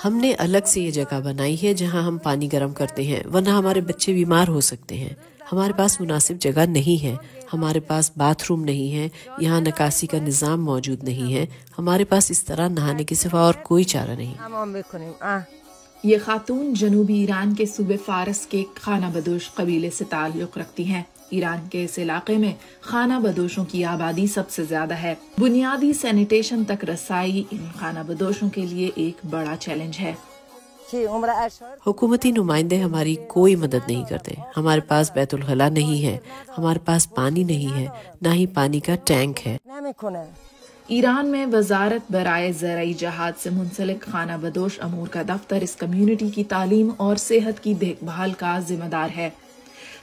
ہم نے الگ سے یہ جگہ بنائی ہے جہاں ہم پانی گرم کرتے ہیں، ورنہ ہمارے بچے بیمار ہو سکتے ہیں۔ ہمارے پاس مناسب جگہ نہیں ہے، ہمارے پاس باتھ روم نہیں ہے، یہاں نکاسی کا نظام موجود نہیں ہے، ہمارے پاس اس طرح نہانے کے سوا اور کوئی چارہ نہیں۔ یہ خاتون جنوبی ایران کے صوبے فارس کے خانہ بدوش قبیلے سے تعلق رکھتی ہیں۔ ایران کے اس علاقے میں خانہ بدوشوں کی آبادی سب سے زیادہ ہے۔ بنیادی سینیٹیشن تک رسائی ان خانہ بدوشوں کے لیے ایک بڑا چیلنج ہے۔ حکومتی نمائندے ہماری کوئی مدد نہیں کرتے۔ ہمارے پاس بیت الخلاء نہیں ہے، ہمارے پاس پانی نہیں ہے، نہ ہی پانی کا ٹینک ہے۔ ایران میں وزارت برائے زرعی جہاد سے منسلک خانہ بدوش امور کا دفتر اس کمیونٹی کی تعلیم اور صحت کی دیکھ بھال کا ذمہ دار ہے۔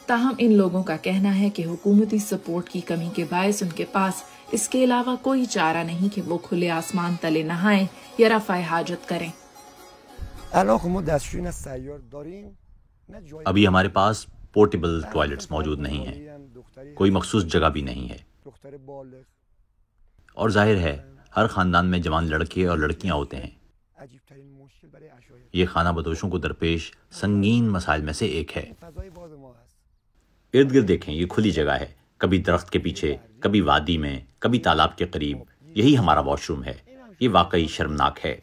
تاہم ان لوگوں کا کہنا ہے کہ حکومتی سپورٹ کی کمی کے باعث ان کے پاس اس کے علاوہ کوئی چارہ نہیں کہ وہ کھلے آسمان تلے نہائیں یا رفع حاجت کریں۔ ابھی ہمارے پاس پورٹیبل ٹوائلٹس موجود نہیں ہیں، کوئی مخصوص جگہ بھی نہیں ہے، اور ظاہر ہے ہر خاندان میں جوان لڑکے اور لڑکیاں ہوتے ہیں۔ یہ خانہ بدوشوں کو درپیش سنگین مسائل میں سے ایک ہے۔ ارد گرد دیکھیں، یہ کھلی جگہ ہے، کبھی درخت کے پیچھے، کبھی وادی میں، کبھی تالاب کے قریب، یہی ہمارا واش روم ہے۔ یہ واقعی شرمناک ہے۔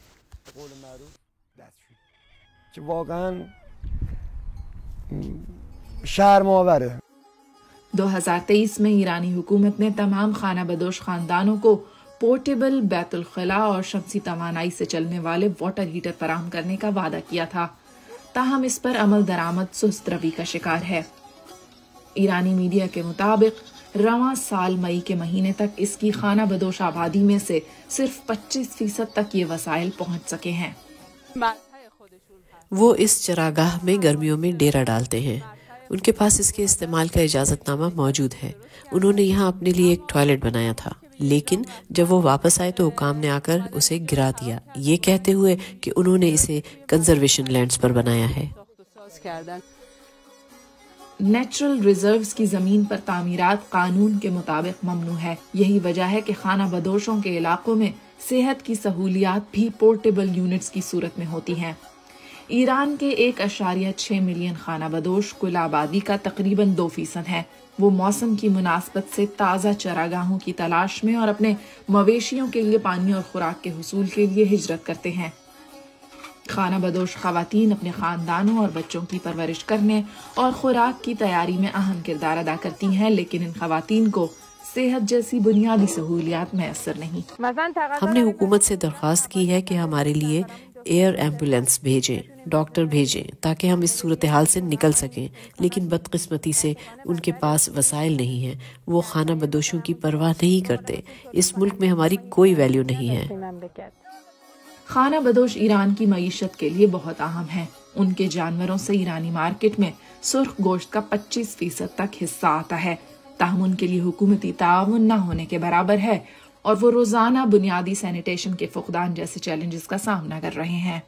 2023 میں ایرانی حکومت نے تمام خانہ بدوش خاندانوں کو پورٹیبل بیت الخلاء اور شمسی توانائی سے چلنے والے واٹر ہیٹر فراہم کرنے کا وعدہ کیا تھا، تاہم اس پر عمل درآمد سست روی کا شکار ہے۔ ایرانی میڈیا کے مطابق رواں سال مئی کے مہینے تک اس کی خانہ بدوش آبادی میں سے صرف 25% تک یہ وسائل پہنچ سکے ہیں۔ وہ اس چراگاہ میں گرمیوں میں ڈیرا ڈالتے ہیں، ان کے پاس اس کے استعمال کا اجازت نامہ موجود ہے۔ انہوں نے یہاں اپنے لیے ایک ٹوائلٹ بنایا تھا، لیکن جب وہ واپس آئے تو حکام نے آ کر اسے گرا دیا، یہ کہتے ہوئے کہ انہوں نے اسے کنزرویشن لینڈز پر بنایا ہے۔ نیچرل ریزروز کی زمین پر تعمیرات قانون کے مطابق ممنوع ہے۔ یہی وجہ ہے کہ خانہ بدوشوں کے علاقوں میں صحت کی سہولیات بھی پورٹیبل یونٹس کی صورت میں ہوتی ہیں۔ ایران کے 1.6 ملین خانہ بدوش کل آبادی کا تقریباً 2% ہے۔ وہ موسم کی مناسبت سے تازہ چراگاہوں کی تلاش میں اور اپنے مویشیوں کے لیے پانی اور خوراک کے حصول کے لیے ہجرت کرتے ہیں۔ خانہ بدوش خواتین اپنے خاندانوں اور بچوں کی پرورش کرنے اور خوراک کی تیاری میں اہم کردار ادا کرتی ہیں، لیکن ان خواتین کو صحت جیسی بنیادی سہولیات میسر نہیں۔ ہم نے حکومت سے درخواست کی ہے کہ ہمارے لیے ایئر ایمبولینس بھیجیں، ڈاکٹر بھیجیں تاکہ ہم اس صورتحال سے نکل سکیں، لیکن بدقسمتی سے ان کے پاس وسائل نہیں ہیں۔ وہ خانہ بدوشوں کی پرواہ نہیں کرتے۔ اس ملک میں ہماری کوئی ویلیو نہیں ہے۔ خانہ بدوش ایران کی معیشت کے لیے بہت اہم ہیں۔ ان کے جانوروں سے ایرانی مارکیٹ میں سرخ گوشت کا 25% تک حصہ آتا ہے، تاہم ان کے لیے حکومتی تعاون نہ ہونے کے برابر ہے اور وہ روزانہ بنیادی سینیٹیشن کے فقدان جیسے چیلنجز کا سامنا کر رہے ہیں۔